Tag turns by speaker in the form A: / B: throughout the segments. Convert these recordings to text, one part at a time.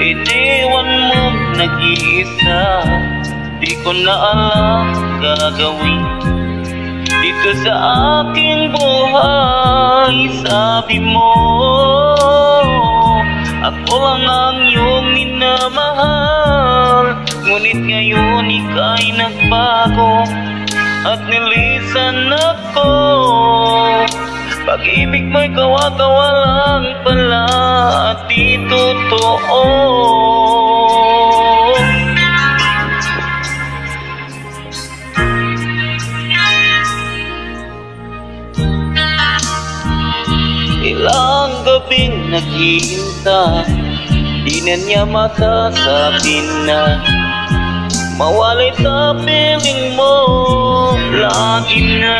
A: Iniwan mo nag-iisa, di ko na alam gagawin dito sa aking buhay. Sabi mo ako lang ang iyong minamahal, ngunit ngayon ika'y nagbago at nilisan ako. Pag-ibig mo'y kawa-kawa lang pala at di totoo. Ilang gabing naghihintay, di na niya masasabi na mawalay sa piling mo. Lagi na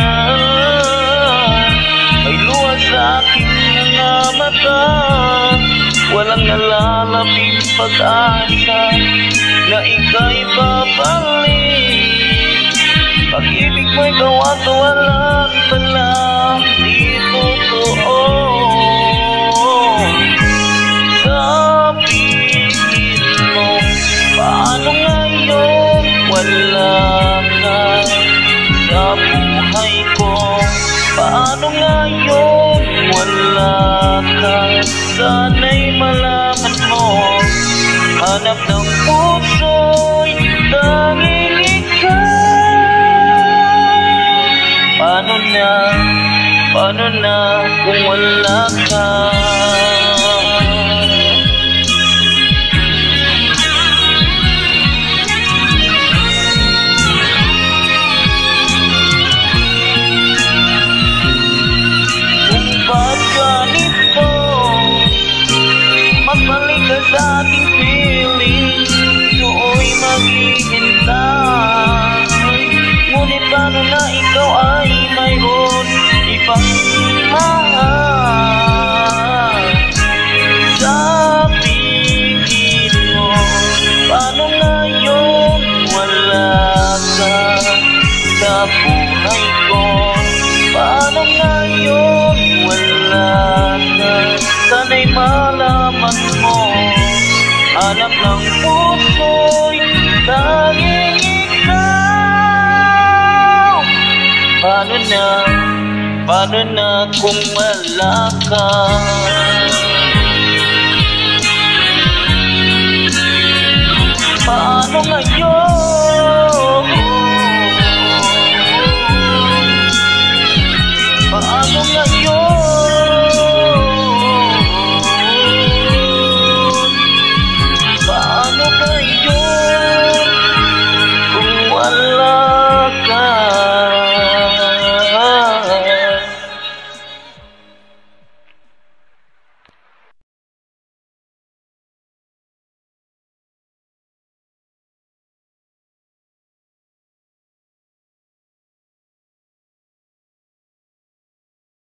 A: may luha sa aking mga mata, walang nalalaping pag-asa na ika'y babalik. Pag-ibig mo'y kawa-kawa lang pala, di totoo. Sabihin mo, paano ngayon wala ka sa buhay ko? Paano ngayon wala ka? Sana'y malaman mo, hanap ng puso'y tanging ikaw. Paano na kung wala ka? Magbalik ka sa ating piling, nooy maghihintay. Ngunit paano na ikaw ay mayroon ibang mahal? Sabihin mo, paano ngayon wala ka sa buhay ko? Paano ngayon wala ka? Sana'y malaman mo, hanap ng puso'y tanging ikaw. Paano na kung wala ka?